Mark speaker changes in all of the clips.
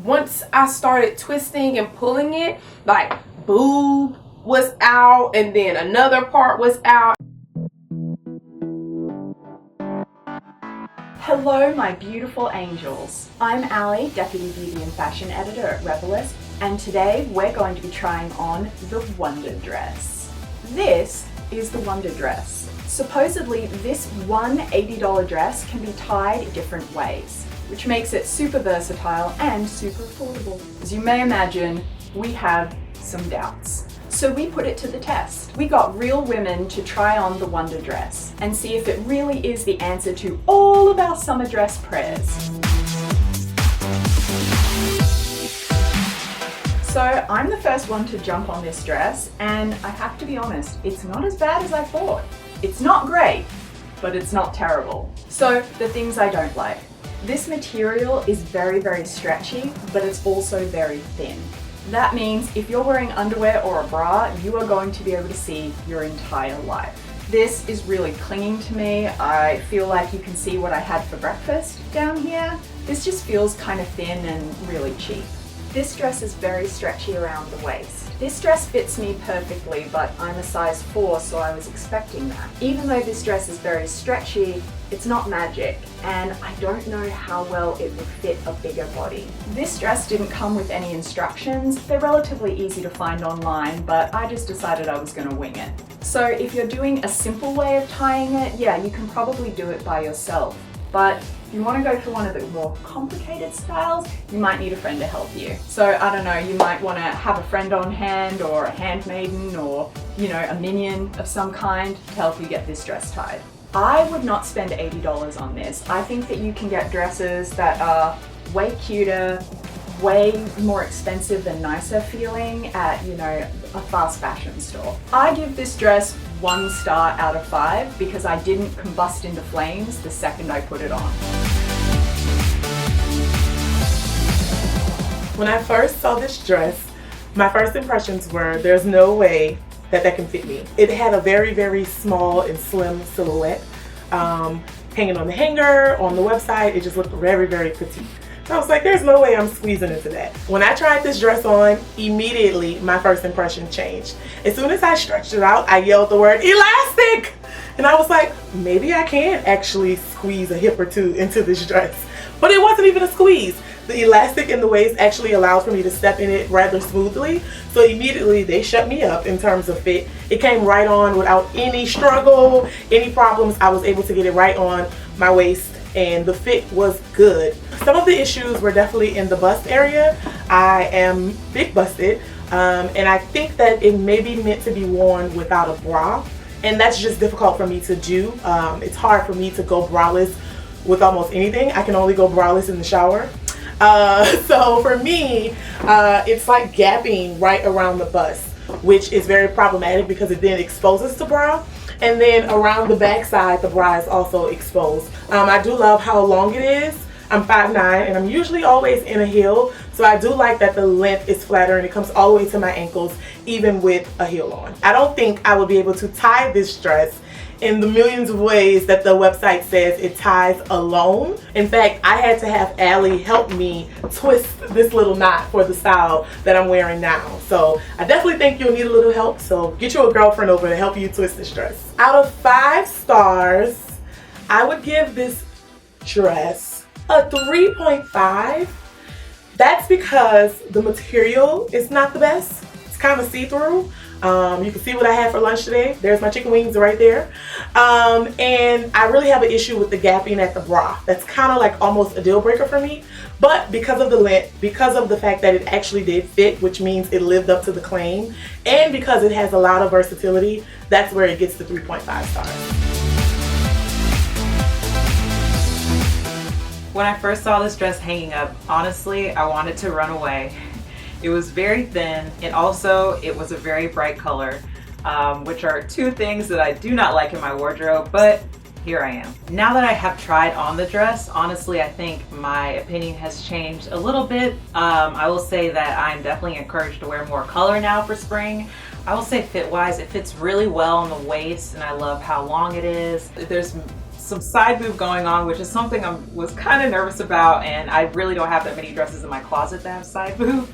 Speaker 1: once I started twisting and pulling it, like boob was out and then another part was out.
Speaker 2: Hello my beautiful angels. I'm Ali, Deputy Beauty and Fashion Editor at Rebelist, and today we're going to be trying on the Wonder Dress. This is the Wonder Dress. Supposedly this one $80 dress can be tied different ways, which makes it super versatile and super affordable. As you may imagine, we have some doubts. So we put it to the test. We got real women to try on the Wonder Dress and see if it really is the answer to all of our summer dress prayers. So I'm the first one to jump on this dress, and I have to be honest, it's not as bad as I thought. It's not great, but it's not terrible. So the things I don't like. This material is very, very stretchy, but it's also very thin. That means if you're wearing underwear or a bra, you are going to be able to see your entire life. This is really clinging to me. I feel like you can see what I had for breakfast down here. This just feels kind of thin and really cheap. This dress is very stretchy around the waist. This dress fits me perfectly, but I'm a size 4, so I was expecting that. Even though this dress is very stretchy, it's not magic, and I don't know how well it would fit a bigger body. This dress didn't come with any instructions. They're relatively easy to find online, but I just decided I was going to wing it. So if you're doing a simple way of tying it, yeah, you can probably do it by yourself. But if you want to go for one of the more complicated styles, you might need a friend to help you. So I don't know, you might want to have a friend on hand or a handmaiden or, you know, a minion of some kind to help you get this dress tied. I would not spend $80 on this. I think that you can get dresses that are way cuter, way more expensive and nicer feeling at, you know, a fast fashion store. I give this dress 1 star out of 5 because I didn't combust into flames the second I put it on.
Speaker 3: When I first saw this dress, my first impressions were there's no way that can fit me. It had a very, very small and slim silhouette. Hanging on the hanger, on the website, it just looked very, very petite. So I was like, there's no way I'm squeezing into that. When I tried this dress on, immediately my first impression changed. As soon as I stretched it out, I yelled the word elastic! And I was like, maybe I can actually squeeze a hip or two into this dress. But it wasn't even a squeeze. The elastic in the waist actually allowed for me to step in it rather smoothly. So immediately they shut me up in terms of fit. It came right on without any struggle, any problems. I was able to get it right on my waist and the fit was good. Some of the issues were definitely in the bust area. I am big busted and I think that it may be meant to be worn without a bra. And that's just difficult for me to do. It's hard for me to go braless with almost anything. I can only go braless in the shower. So for me, it's like gapping right around the bust, which is very problematic because it then exposes the bra. And then around the back side, the bra is also exposed. I do love how long it is. I'm 5'9" and I'm usually always in a heel. So I do like that the length is flatter and it comes all the way to my ankles, even with a heel on. I don't think I would be able to tie this dress in the millions of ways that the website says it ties alone. In fact, I had to have Ali help me twist this little knot for the style that I'm wearing now. So I definitely think you'll need a little help. So get you a girlfriend over to help you twist this dress. Out of 5 stars, I would give this dress a 3.5. That's because the material is not the best. It's kind of see-through. You can see what I had for lunch today. There's my chicken wings right there. And I really have an issue with the gapping at the bra. That's kind of like almost a deal breaker for me. But because of the length, because of the fact that it actually did fit, which means it lived up to the claim, and because it has a lot of versatility, that's where it gets the 3.5 stars.
Speaker 4: When I first saw this dress hanging up, honestly, I wanted to run away. It was very thin, and also it was a very bright color, which are 2 things that I do not like in my wardrobe, but here I am. Now that I have tried on the dress, honestly, I think my opinion has changed a little bit. I will say that I'm definitely encouraged to wear more color now for spring. I will say fit-wise, it fits really well on the waist, and I love how long it is. There's some side boob going on, which is something I was kind of nervous about, and I really don't have that many dresses in my closet that have side boob.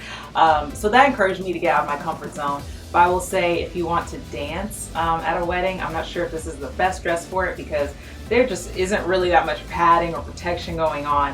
Speaker 4: So that encouraged me to get out of my comfort zone. But I will say, if you want to dance at a wedding, I'm not sure if this is the best dress for it, because there just isn't really that much padding or protection going on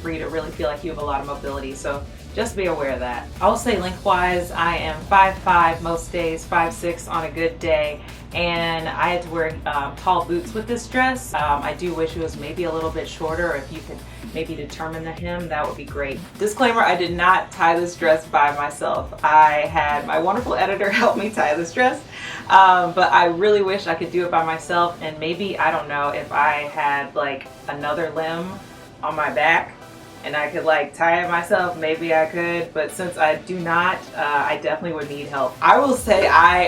Speaker 4: for you to really feel like you have a lot of mobility. So just be aware of that. I'll say lengthwise, I am 5'5" most days, 5'6" on a good day, and I had to wear tall boots with this dress. I do wish it was maybe a little bit shorter, or if you could maybe determine the hem, that would be great. Disclaimer, I did not tie this dress by myself. I had my wonderful editor help me tie this dress, but I really wish I could do it by myself, and maybe, I don't know, if I had like another limb on my back and I could like tie it myself, maybe I could, but since I do not, I definitely would need help. I will say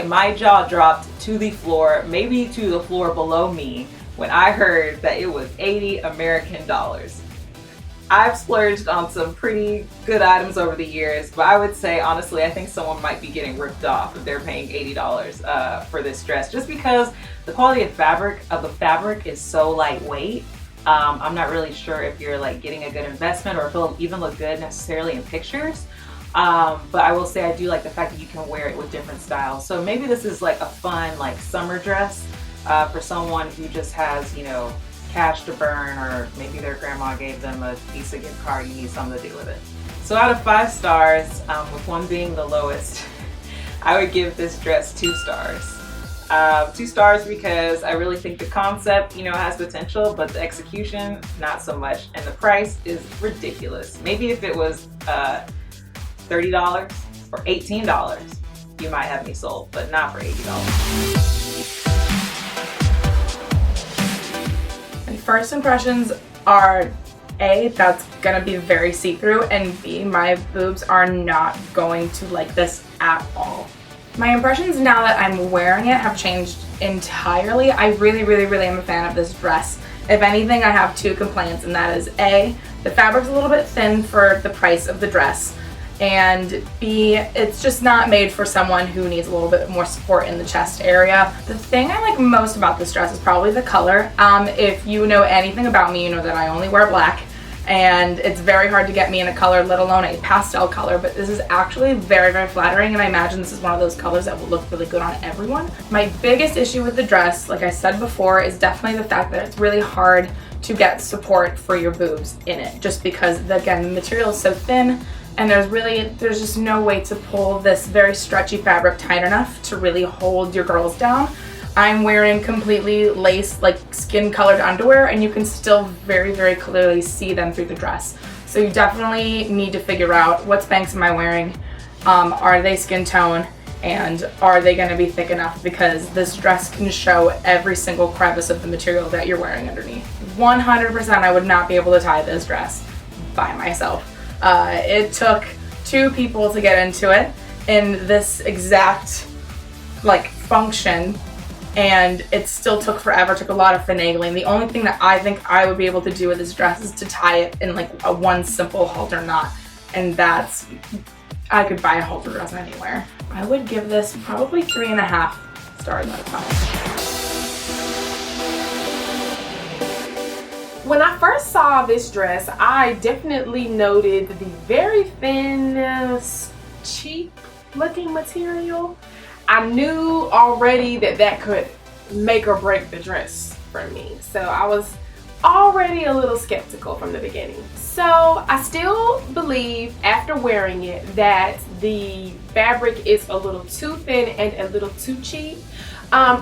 Speaker 4: my jaw dropped to the floor, maybe to the floor below me, when I heard that it was 80 American dollars. I've splurged on some pretty good items over the years, but I would say, honestly, I think someone might be getting ripped off if they're paying $80 for this dress, just because the quality of the fabric is so lightweight. I'm not really sure if you're like getting a good investment or if it'll even look good necessarily in pictures. But I will say I do like the fact that you can wear it with different styles. So maybe this is like a fun like summer dress for someone who just has, you know, cash to burn, or maybe their grandma gave them a Visa gift card, you need something to do with it. So out of 5 stars, with 1 being the lowest, I would give this dress 2 stars. 2 stars because I really think the concept, you know, has potential, but the execution, not so much. And the price is ridiculous. Maybe if it was $30 or $18, you might have me sold, but not for $80.
Speaker 5: My first impressions are A, that's gonna be very see-through, and B, my boobs are not going to like this at all. My impressions now that I'm wearing it have changed entirely. I really am a fan of this dress. If anything, I have 2 complaints, and that is A, the fabric's a little bit thin for the price of the dress, and B, it's just not made for someone who needs a little bit more support in the chest area. The thing I like most about this dress is probably the color. If you know anything about me, you know that I only wear black, and it's very hard to get me in a color, let alone a pastel color, but this is actually very flattering, and I imagine this is one of those colors that will look really good on everyone. My biggest issue with the dress, like I said before, is definitely the fact that it's really hard to get support for your boobs in it, just because, again, the material is so thin, and there's just no way to pull this very stretchy fabric tight enough to really hold your girls down. I'm wearing completely lace, like skin colored underwear, and you can still very clearly see them through the dress. So you definitely need to figure out what Spanx am I wearing, are they skin tone, and are they gonna be thick enough, because this dress can show every single crevice of the material that you're wearing underneath. 100% I would not be able to tie this dress by myself. It took 2 people to get into it in this exact like function, and it still took forever, took a lot of finagling. The only thing that I think I would be able to do with this dress is to tie it in like a 1 simple halter knot, and that's, I could buy a halter dress anywhere. I would give this probably 3.5 stars out of 5.
Speaker 1: When I first saw this dress, I definitely noted the very thin, cheap looking material. I knew already that could make or break the dress for me. So I was already a little skeptical from the beginning. So I still believe after wearing it that the fabric is a little too thin and a little too cheap.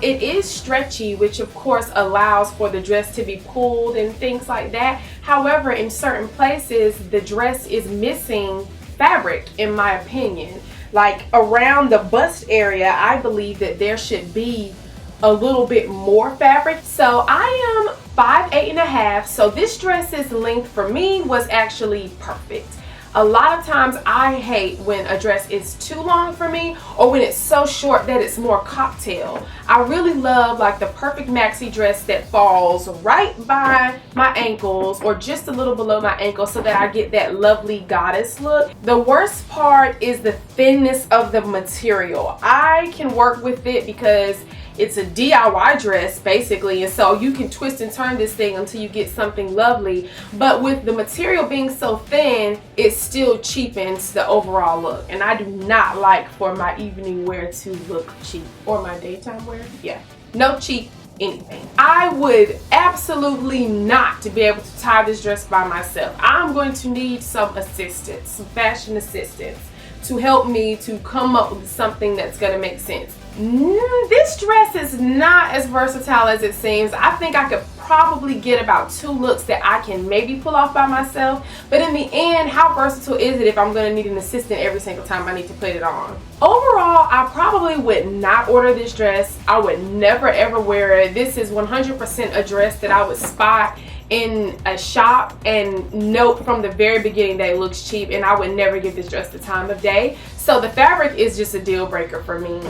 Speaker 1: It is stretchy, which of course allows for the dress to be pulled and things like that. However, in certain places, the dress is missing fabric, in my opinion. Like around the bust area, I believe that there should be a little bit more fabric. So I am 5'8½", so this dress's length for me was actually perfect. A lot of times I hate when a dress is too long for me, or when it's so short that it's more cocktail. I really love like the perfect maxi dress that falls right by my ankles or just a little below my ankle, so that I get that lovely goddess look. The worst part is the thinness of the material. I can work with it because It's a DIY dress basically, and so you can twist and turn this thing until you get something lovely. But with the material being so thin, it still cheapens the overall look. And I do not like for my evening wear to look cheap, or my daytime wear. Yeah, no cheap anything. I would absolutely not to be able to tie this dress by myself. I'm going to need some assistance, some fashion assistance, to help me to come up with something that's going to make sense. This dress is not as versatile as it seems. I think I could probably get about 2 looks that I can maybe pull off by myself, but in the end, how versatile is it if I'm going to need an assistant every single time I need to put it on? Overall, I probably would not order this dress. I would never ever wear it. This is 100% a dress that I would spot in a shop and note from the very beginning that it looks cheap, and I would never give this dress the time of day. So the fabric is just a deal breaker for me.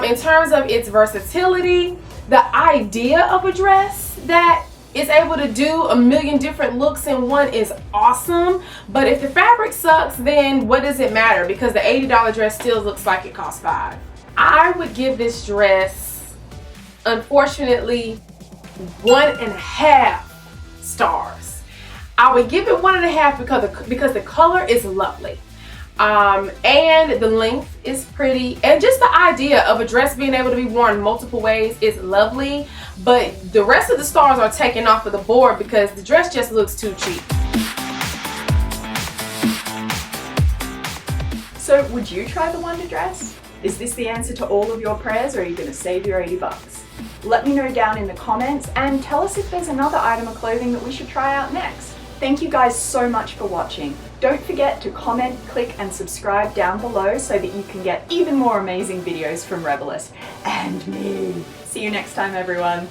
Speaker 1: In terms of its versatility, the idea of a dress that is able to do a million different looks in one is awesome, but if the fabric sucks, then what does it matter? Because the $80 dress still looks like it cost $5. I would give this dress, unfortunately, 1.5 stars. I would give it 1.5 because the color is lovely. And the length is pretty, and just the idea of a dress being able to be worn multiple ways is lovely, but the rest of the stars are taken off of the board because the dress just looks too cheap.
Speaker 2: So would you try the Wonder dress? Is this the answer to all of your prayers, or are you going to save your $80? Let me know down in the comments and tell us if there's another item of clothing that we should try out next. Thank you guys so much for watching. Don't forget to comment, click and subscribe down below so that you can get even more amazing videos from Rebelist and me. See you next time, everyone.